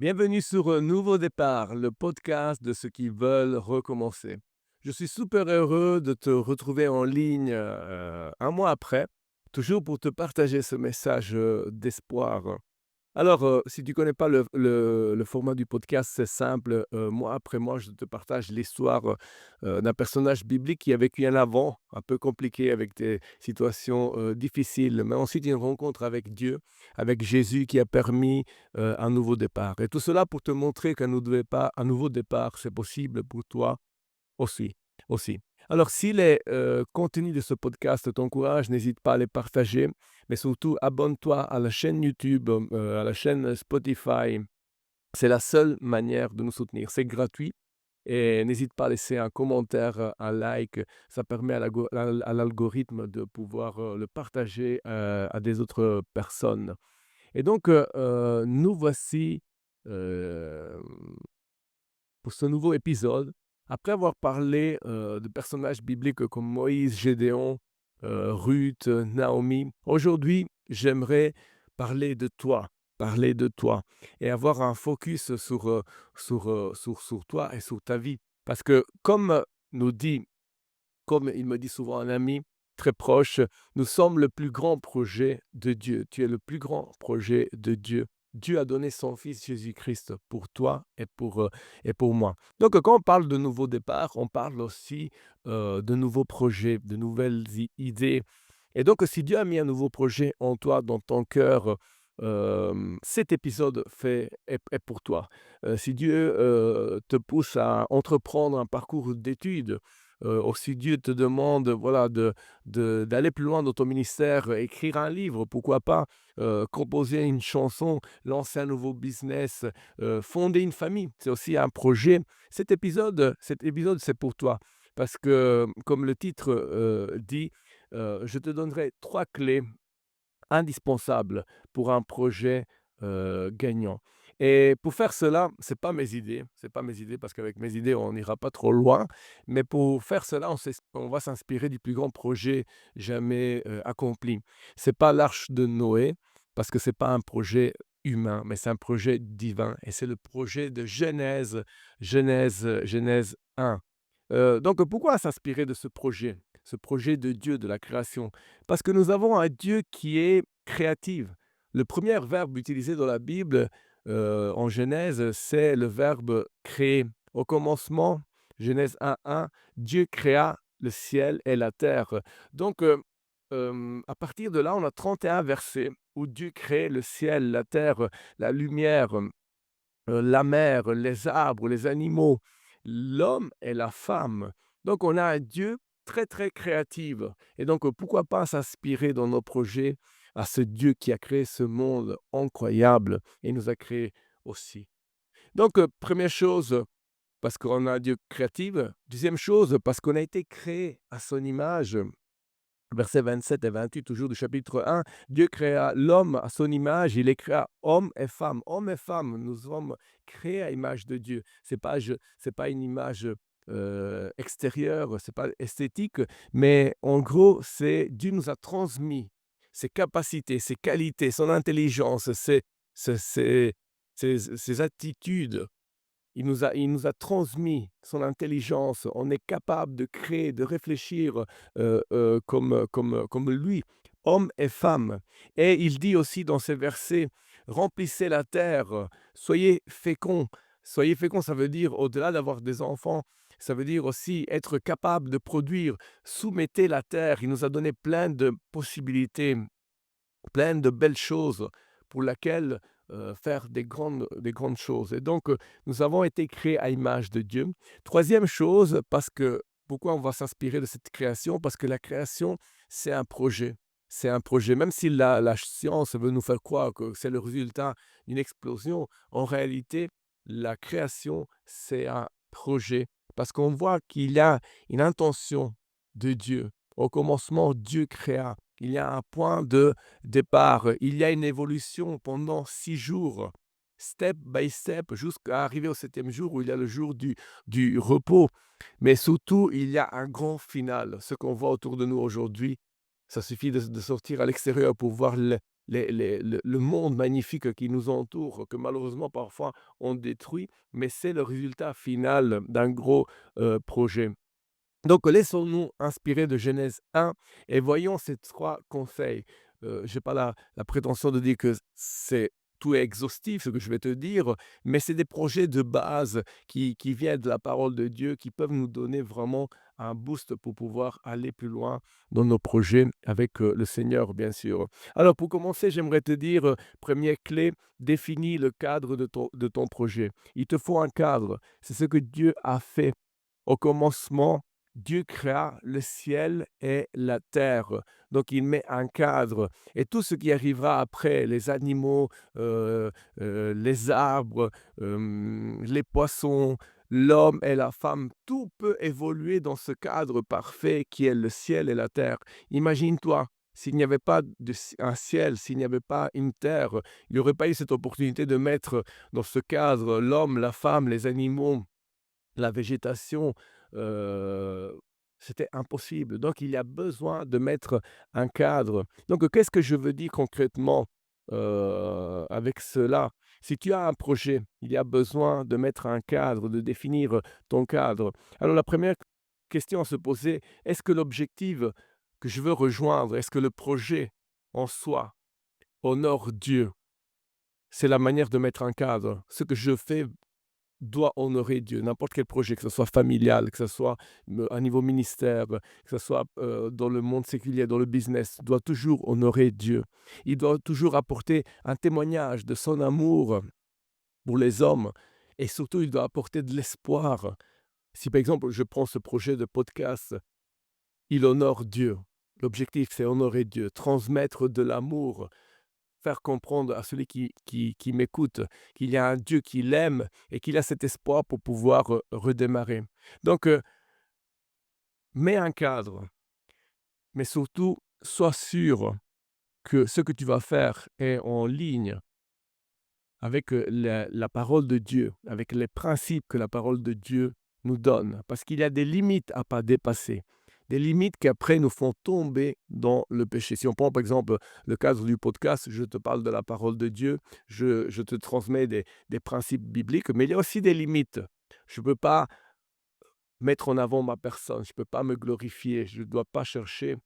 Bienvenue sur un nouveau départ, le podcast de ceux qui veulent recommencer. Je suis super heureux de te retrouver en ligne un mois après, toujours pour te partager ce message d'espoir. Alors, si tu connais pas le format du podcast, c'est simple. Mois après mois, je te partage l'histoire d'un personnage biblique qui a vécu un avant un peu compliqué avec des situations difficiles, mais ensuite une rencontre avec Dieu, avec Jésus qui a permis un nouveau départ. Et tout cela pour te montrer un nouveau départ, c'est possible pour toi aussi, aussi. Alors, si les contenus de ce podcast t'encouragent, n'hésite pas à les partager, mais surtout abonne-toi à la chaîne YouTube, à la chaîne Spotify. C'est la seule manière de nous soutenir. C'est gratuit et n'hésite pas à laisser un commentaire, un like. Ça permet à l'algorithme de pouvoir le partager à des autres personnes. Et donc, nous voici euh, pour ce nouveau épisode. Après avoir parlé de personnages bibliques comme Moïse, Gédéon, Ruth, Naomi, aujourd'hui, j'aimerais parler de toi et avoir un focus sur toi et sur ta vie. Parce que comme il me dit souvent un ami très proche, nous sommes le plus grand projet de Dieu. Tu es le plus grand projet de Dieu. Dieu a donné son Fils Jésus-Christ pour toi et pour moi. Donc, quand on parle de nouveau départ, on parle aussi de nouveaux projets, de nouvelles idées. Et donc, si Dieu a mis un nouveau projet en toi, dans ton cœur, cet épisode est pour toi. Si Dieu te pousse à entreprendre un parcours d'études, si Dieu te demande voilà, d'aller plus loin dans ton ministère, écrire un livre, pourquoi pas, composer une chanson, lancer un nouveau business, fonder une famille, c'est aussi un projet. Cet épisode, c'est pour toi. Parce que, comme le titre dit, je te donnerai trois clés indispensable pour un projet gagnant. Et pour faire cela, c'est pas mes idées parce qu'avec mes idées, on n'ira pas trop loin. Mais pour faire cela, on va s'inspirer du plus grand projet jamais accompli. C'est pas l'arche de Noé parce que c'est pas un projet humain, mais c'est un projet divin. Et c'est le projet de Genèse 1. Donc pourquoi s'inspirer de ce projet? Ce projet de Dieu, de la création? Parce que nous avons un Dieu qui est créatif. Le premier verbe utilisé dans la Bible, en Genèse, c'est le verbe «créer». Au commencement, Genèse 1:1, Dieu créa le ciel et la terre. Donc, à partir de là, on a 31 versets où Dieu crée le ciel, la terre, la lumière, la mer, les arbres, les animaux, l'homme et la femme. Donc on a un Dieu très, très créatif et donc pourquoi pas s'inspirer dans nos projets à ce Dieu qui a créé ce monde incroyable et nous a créés aussi. Donc 1 chose, parce qu'on a un Dieu créatif. Deuxième chose, parce qu'on a été créé à son image. Versets 27 et 28, toujours du chapitre 1, Dieu créa l'homme à son image, il les créa homme et femme. Homme et femme, nous sommes créés à l'image de Dieu. C'est pas une image extérieure, c'est pas esthétique, mais en gros, c'est Dieu nous a transmis ses capacités, ses qualités, son intelligence, ses attitudes. Il nous a transmis son intelligence. On est capable de créer, de réfléchir comme lui, hommes et femmes. Et il dit aussi dans ces versets, remplissez la terre, soyez féconds. Soyez féconds, ça veut dire, au-delà d'avoir des enfants, ça veut dire aussi être capable de produire. Soumettez la terre. Il nous a donné plein de possibilités, plein de belles choses pour laquelle faire des grandes choses. Et donc, nous avons été créés à l'image de Dieu. Troisième chose, parce que pourquoi on va s'inspirer de cette création? Parce que la création, c'est un projet. C'est un projet. Même si la science veut nous faire croire que c'est le résultat d'une explosion, en réalité, la création, c'est un projet. Parce qu'on voit qu'il y a une intention de Dieu. Au commencement, Dieu créa. Il y a un point de départ. Il y a une évolution pendant 6 jours, step by step, jusqu'à arriver au 7e jour où il y a le jour du repos. Mais surtout, il y a un grand final. Ce qu'on voit autour de nous aujourd'hui, ça suffit de sortir à l'extérieur pour voir le monde magnifique qui nous entoure, que malheureusement parfois on détruit, mais c'est le résultat final d'un gros projet. Donc, laissons-nous inspirer de Genèse 1 et voyons ces 3 conseils. Je n'ai pas la prétention de dire que c'est tout est exhaustif ce que je vais te dire, mais c'est des projets de base qui viennent de la parole de Dieu, qui peuvent nous donner vraiment un boost pour pouvoir aller plus loin dans nos projets avec, le Seigneur, bien sûr. Alors pour commencer, j'aimerais te dire, 1 clé, définis le cadre de ton projet. Il te faut un cadre. C'est ce que Dieu a fait. Au commencement, Dieu créa le ciel et la terre. Donc il met un cadre et tout ce qui arrivera après, les animaux, les arbres, les poissons, l'homme et la femme, tout peut évoluer dans ce cadre parfait qui est le ciel et la terre. Imagine-toi, s'il n'y avait pas un ciel, s'il n'y avait pas une terre, il n'y aurait pas eu cette opportunité de mettre dans ce cadre l'homme, la femme, les animaux, la végétation, heu, c'était impossible. Donc il y a besoin de mettre un cadre. Donc qu'est-ce que je veux dire concrètement, avec cela? Si tu as un projet, il y a besoin de mettre un cadre, de définir ton cadre. Alors la première question à se poser: est-ce que l'objectif que je veux rejoindre, est-ce que le projet en soi honore Dieu? C'est la manière de mettre un cadre. Ce que je fais doit honorer Dieu. N'importe quel projet, que ce soit familial, que ce soit à niveau ministère, que ce soit dans le monde séculier, dans le business, doit toujours honorer Dieu. Il doit toujours apporter un témoignage de son amour pour les hommes et surtout, il doit apporter de l'espoir. Si par exemple, je prends ce projet de podcast, il honore Dieu. L'objectif, c'est honorer Dieu, transmettre de l'amour, faire comprendre à celui qui m'écoute qu'il y a un Dieu qui l'aime et qu'il a cet espoir pour pouvoir, redémarrer. Donc, mets un cadre, mais surtout sois sûr que ce que tu vas faire est en ligne avec, la parole de Dieu, avec les principes que la parole de Dieu nous donne. Parce qu'il y a des limites à pas dépasser, des limites qui après nous font tomber dans le péché. Si on prend par exemple le cadre du podcast, je te parle de la parole de Dieu, je te transmets des principes bibliques, mais il y a aussi des limites. Je ne peux pas mettre en avant ma personne, je ne peux pas me glorifier, je ne dois pas chercher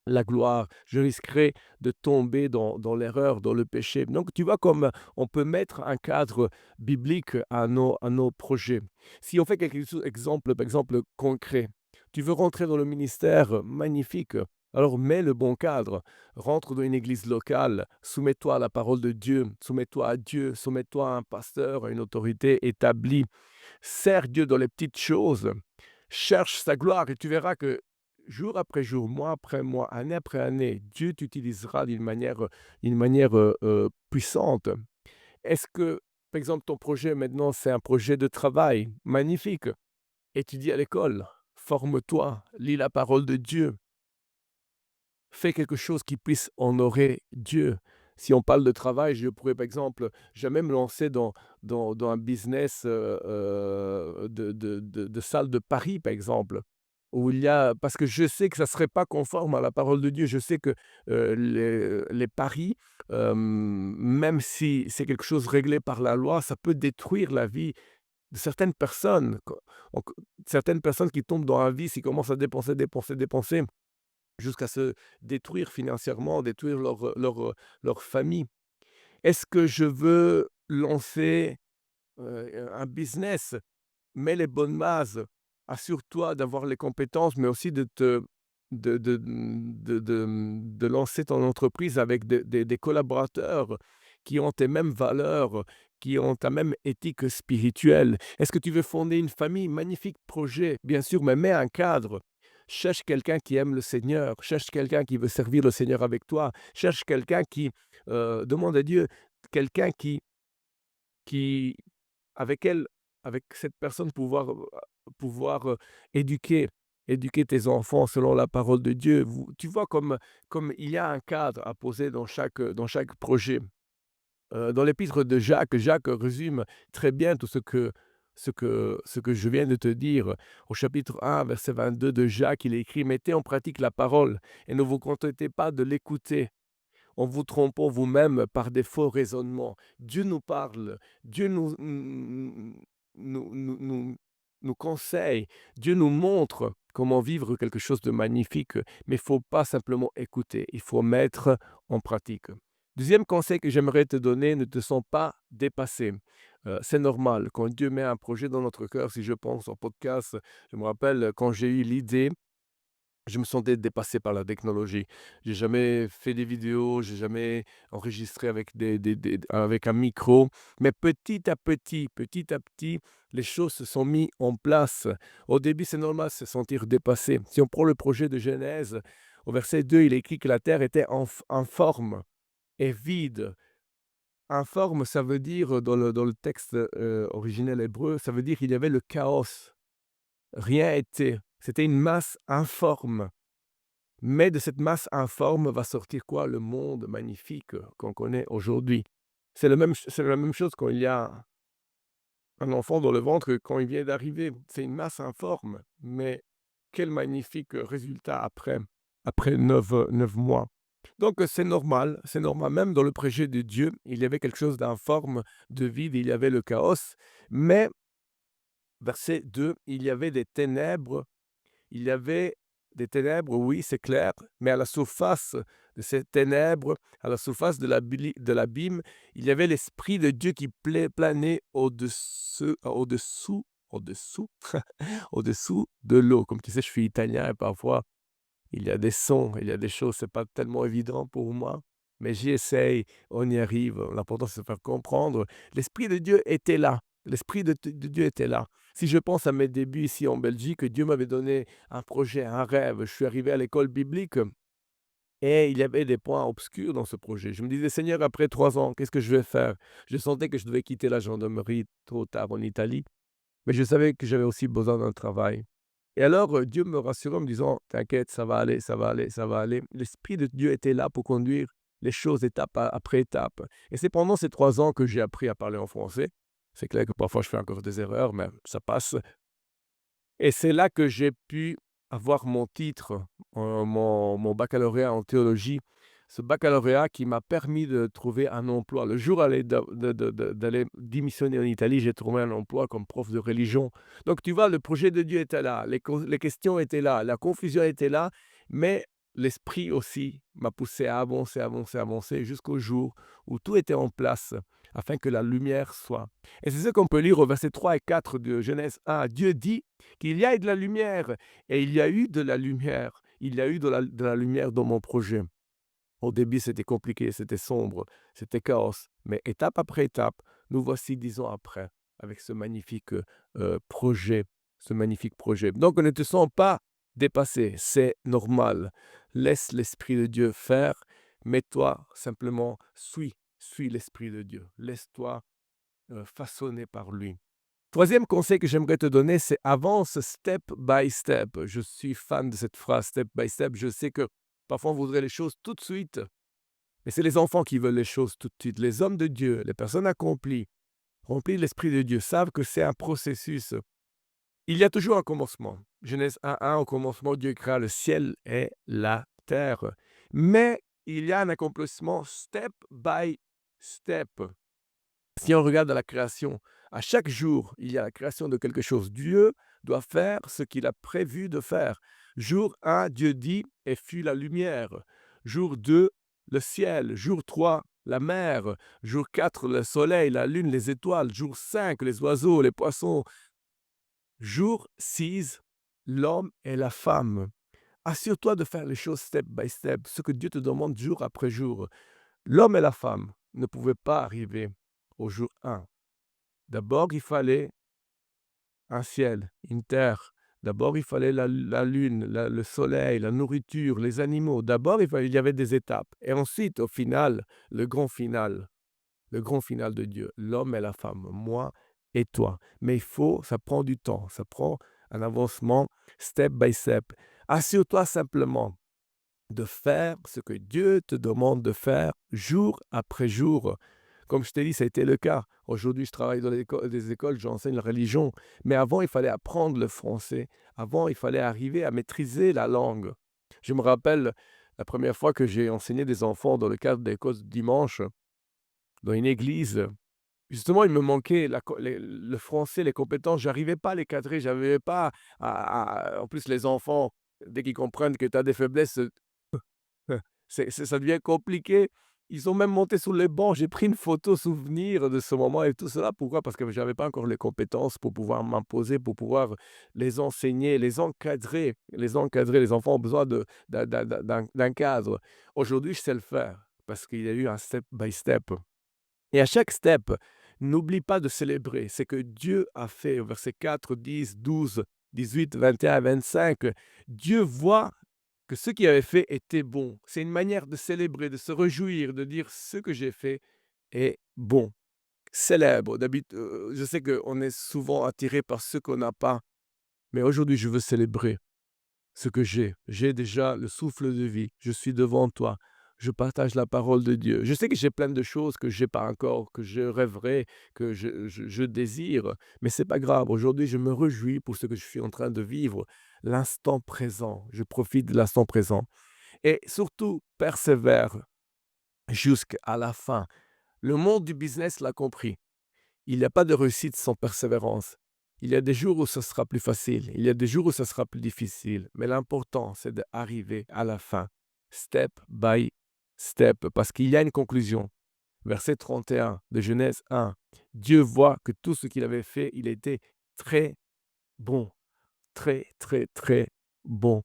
la gloire, je risquerais de tomber dans l'erreur, dans le péché. Donc, tu vois comme on peut mettre un cadre biblique à nos projets. Si on fait quelque chose, par exemple concret, tu veux rentrer dans le ministère, magnifique. Alors mets le bon cadre, rentre dans une église locale, soumets-toi à la parole de Dieu, soumets-toi à Dieu, soumets-toi à un pasteur, à une autorité établie. Sers Dieu dans les petites choses, cherche sa gloire et tu verras que jour après jour, mois après mois, année après année, Dieu t'utilisera d'une manière puissante. Est-ce que, par exemple, ton projet maintenant, c'est un projet de travail? Magnifique. Étudie à l'école, forme-toi, lis la parole de Dieu, fais quelque chose qui puisse honorer Dieu. Si on parle de travail, je pourrais, par exemple, jamais me lancer dans un business de salle de Paris, par exemple, où il y a, parce que je sais que ça ne serait pas conforme à la parole de Dieu. Je sais que les paris, même si c'est quelque chose réglé par la loi, ça peut détruire la vie de certaines personnes. Certaines personnes qui tombent dans un vice, ils commencent à dépenser, dépenser, dépenser jusqu'à se détruire financièrement, détruire leur famille. Est-ce que je veux lancer, un business? Mets les bonnes bases. Assure-toi d'avoir les compétences, mais aussi de lancer ton entreprise avec des collaborateurs qui ont tes mêmes valeurs, qui ont ta même éthique spirituelle. Est-ce que tu veux fonder une famille? Magnifique projet, bien sûr, mais mets un cadre. Cherche quelqu'un qui aime le Seigneur, cherche quelqu'un qui veut servir le Seigneur avec toi, cherche quelqu'un qui, demande à Dieu, quelqu'un qui avec elle, avec cette personne pouvoir éduquer tes enfants selon la parole de Dieu. Tu vois comme il y a un cadre à poser dans chaque projet. Dans l'épître de Jacques, Jacques résume très bien tout ce que je viens de te dire. Au chapitre 1, verset 22 de Jacques, il est écrit: «Mettez en pratique la parole et ne vous contentez pas de l'écouter. en vous trompant vous-même par des faux raisonnements. Dieu nous parle, Dieu nous nous conseille, Dieu nous montre comment vivre quelque chose de magnifique, mais il ne faut pas simplement écouter, il faut mettre en pratique. Deuxième conseil que j'aimerais te donner, ne te sens pas dépassé. C'est normal, quand Dieu met un projet dans notre cœur, si je pense en podcast, je me rappelle quand j'ai eu l'idée, je me sentais dépassé par la technologie. J'ai jamais fait des vidéos, j'ai jamais enregistré avec avec un micro, mais petit à petit, les choses se sont mis en place. Au début, c'est normal de se sentir dépassé. Si on prend le projet de Genèse, au verset 2, il est écrit que la terre était informe et vide. Informe, ça veut dire, dans le texte, originel hébreu, ça veut dire qu'il y avait le chaos. Rien était. C'était une masse informe. Mais de cette masse informe va sortir quoi? Le monde magnifique qu'on connaît aujourd'hui. C'est la même chose quand il y a un enfant dans le ventre, quand il vient d'arriver. C'est une masse informe, mais quel magnifique résultat après 9 mois. Donc c'est normal. Même dans le projet de Dieu, il y avait quelque chose d'informe, de vide, il y avait le chaos. Mais, verset 2, il y avait des ténèbres. Il y avait des ténèbres, oui, c'est clair, mais à la surface de ces ténèbres, à la surface de l'abîme, il y avait l'Esprit de Dieu qui planait au-dessous, au-dessous de l'eau. Comme tu sais, je suis italien et parfois, il y a des sons, il y a des choses, c'est pas tellement évident pour moi, mais j'y essaye, on y arrive. L'important, c'est de se faire comprendre. L'Esprit de Dieu était là. L'Esprit de Dieu était là. Si je pense à mes débuts ici en Belgique, Dieu m'avait donné un projet, un rêve. Je suis arrivé à l'école biblique et il y avait des points obscurs dans ce projet. Je me disais, Seigneur, après 3 ans, qu'est-ce que je vais faire? Je sentais que je devais quitter la gendarmerie trop tard en Italie, mais je savais que j'avais aussi besoin d'un travail. Et alors, Dieu me rassurait en me disant: «T'inquiète, ça va aller, ça va aller, ça va aller». L'Esprit de Dieu était là pour conduire les choses étape après étape. Et c'est pendant ces 3 ans que j'ai appris à parler en français. C'est clair que parfois je fais encore des erreurs, mais ça passe. Et c'est là que j'ai pu avoir mon titre, mon baccalauréat en théologie. Ce baccalauréat qui m'a permis de trouver un emploi. Le jour d'aller démissionner en Italie, j'ai trouvé un emploi comme prof de religion. Donc tu vois, le projet de Dieu était là, les questions étaient là, la confusion était là, mais l'Esprit aussi m'a poussé à avancer, avancer, avancer jusqu'au jour où tout était en place afin que la lumière soit. Et c'est ce qu'on peut lire au verset 3 et 4 de Genèse 1. Dieu dit qu'il y ait de la lumière. Et il y a eu de la lumière. Il y a eu de la lumière dans mon projet. Au début, c'était compliqué, c'était sombre, c'était chaos. Mais étape après étape, nous voici 10 ans après, avec ce magnifique projet, ce magnifique projet. Donc, ne te sens pas dépassé, c'est normal. Laisse l'Esprit de Dieu faire, mais toi, simplement, suis l'Esprit de Dieu. Laisse-toi façonner par lui. Troisième conseil que j'aimerais te donner, c'est avance step by step. Je suis fan de cette phrase step by step. Je sais que parfois on voudrait les choses tout de suite, mais c'est les enfants qui veulent les choses tout de suite. Les hommes de Dieu, les personnes accomplies, remplies de l'Esprit de Dieu, savent que c'est un processus. Il y a toujours un commencement. Genèse 1:1, au commencement, Dieu créa le ciel et la terre. Mais il y a un accomplissement step by step. Si on regarde la création, à chaque jour, il y a la création de quelque chose. Dieu doit faire ce qu'il a prévu de faire. Jour 1, Dieu dit et fut la lumière. Jour 2, le ciel. Jour 3, la mer. Jour 4, le soleil, la lune, les étoiles. Jour 5, les oiseaux, les poissons. Jour 6, l'homme et la femme. Assure-toi de faire les choses step by step, ce que Dieu te demande jour après jour. L'homme et la femme ne pouvaient pas arriver au jour 1. D'abord, il fallait un ciel, une terre. D'abord, il fallait la lune, le soleil, la nourriture, les animaux. D'abord, il y avait des étapes. Et ensuite, au final, le grand final de Dieu, l'homme et la femme, moi et toi. Mais ça prend du temps, ça prend un avancement step by step. Assure-toi simplement de faire ce que Dieu te demande de faire jour après jour. Comme je t'ai dit, ça a été le cas. Aujourd'hui, je travaille dans des écoles, j'enseigne la religion. Mais avant, il fallait apprendre le français. Avant, il fallait arriver à maîtriser la langue. Je me rappelle La première fois que j'ai enseigné des enfants dans le cadre des causes du dimanche, dans une église, justement, il me manquait le français, les compétences. J'arrivais pas à les cadrer, j'arrivais pas en plus, les enfants, dès qu'ils comprennent que tu as des faiblesses, ça devient compliqué. Ils ont même monté sur les bancs. J'ai pris une photo souvenir de ce moment et tout cela. Pourquoi? Parce que j'avais pas encore les compétences pour pouvoir m'imposer, pour pouvoir les enseigner, les encadrer. Les encadrer, les enfants ont besoin d'un cadre. Aujourd'hui, je sais le faire parce qu'il y a eu un step by step. Et à chaque step, n'oublie pas de célébrer ce que Dieu a fait. Au verset 4, 10, 12, 18, 21, 25, Dieu voit que ce qu'il avait fait était bon. C'est une manière de célébrer, de se réjouir, de dire ce que j'ai fait est bon. Célèbre. D'habitude, je sais qu'on est souvent attiré par ce qu'on n'a pas, mais aujourd'hui, je veux célébrer ce que j'ai. J'ai déjà le souffle de vie. Je suis devant toi. Je partage la parole de Dieu. Je sais que j'ai plein de choses que je n'ai pas encore, que je rêverais, que je désire, mais ce n'est pas grave. Aujourd'hui, je me réjouis pour ce que je suis en train de vivre, l'instant présent. Je profite de l'instant présent. Et surtout, persévère jusqu'à la fin. Le monde du business l'a compris. Il n'y a pas de réussite sans persévérance. Il y a des jours où ce sera plus facile, il y a des jours où ce sera plus difficile, mais l'important, c'est d'arriver à la fin, step by step, parce qu'il y a une conclusion. Verset 31 de Genèse 1. Dieu voit que tout ce qu'il avait fait, il était très bon, très, très, très bon.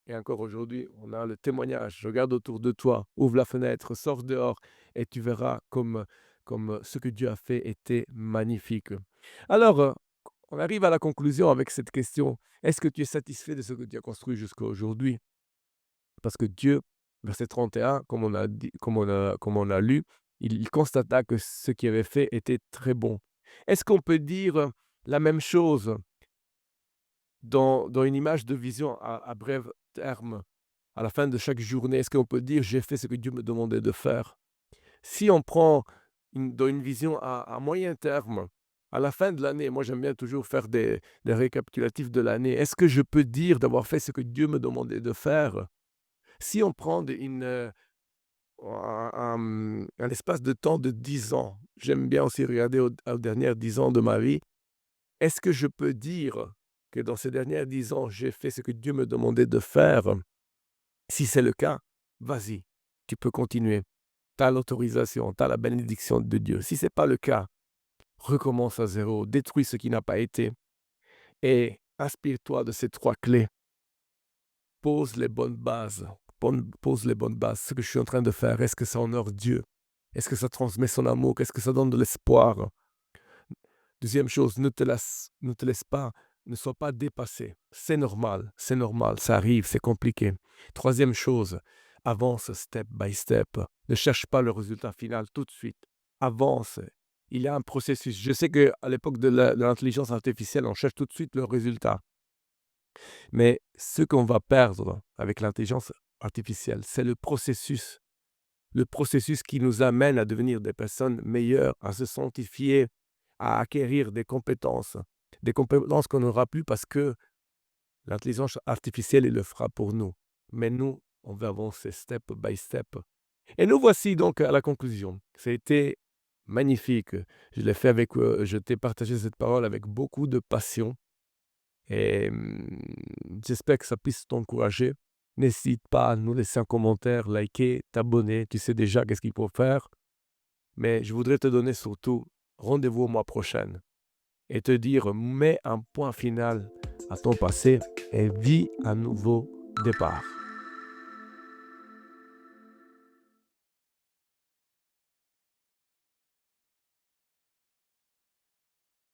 Et encore aujourd'hui, on a le témoignage. Regarde autour de toi, ouvre la fenêtre, sors dehors et tu verras comme ce que Dieu a fait était magnifique. Alors, on arrive à la conclusion avec cette question. Est-ce que tu es satisfait de ce que tu as construit jusqu'à aujourd'hui? Parce que Dieu, verset 31, comme on a dit, comme on a lu, il constata que ce qu'il avait fait était très bon. Est-ce qu'on peut dire la même chose dans une image de vision à bref terme? À la fin de chaque journée, est-ce qu'on peut dire: «J'ai fait ce que Dieu me demandait de faire»? Si on prend dans une vision à moyen terme, à la fin de l'année, moi j'aime bien toujours faire des récapitulatifs de l'année. Est-ce que je peux dire d'avoir fait ce que Dieu me demandait de faire? Si on prend un espace de temps de 10 ans, j'aime bien aussi regarder aux dernières 10 ans de ma vie, est-ce que je peux dire que dans ces dernières 10 ans, j'ai fait ce que Dieu me demandait de faire? Si c'est le cas, vas-y, tu peux continuer. Tu as l'autorisation, tu as la bénédiction de Dieu. Si ce n'est pas le cas, recommence à zéro, détruis ce qui n'a pas été et inspire-toi de ces 3 clés. Pose les bonnes bases. Pose les bonnes bases. Ce que je suis en train de faire, est-ce que ça honore Dieu? Est-ce que ça transmet son amour? Est-ce que ça donne de l'espoir? Deuxième chose, ne te laisse pas, ne sois pas dépassé. C'est normal, ça arrive, c'est compliqué. Troisième chose, avance step by step. Ne cherche pas le résultat final tout de suite. Avance. Il y a un processus. Je sais qu'à l'époque de l'intelligence artificielle, on cherche tout de suite le résultat. Mais ce qu'on va perdre avec l'intelligence artificielle, c'est le processus. Le processus qui nous amène à devenir des personnes meilleures, à se sanctifier, à acquérir des compétences qu'on n'aura plus parce que l'intelligence artificielle, elle le fera pour nous. Mais nous, on va avancer step by step. Et nous voici donc à la conclusion. C'était magnifique. Je t'ai partagé cette parole avec beaucoup de passion et j'espère que ça puisse t'encourager. N'hésite pas à nous laisser un commentaire, liker, t'abonner. Tu sais déjà qu'est-ce qu'il faut faire. Mais je voudrais te donner surtout rendez-vous au mois prochain et te dire: mets un point final à ton passé et vis un nouveau départ.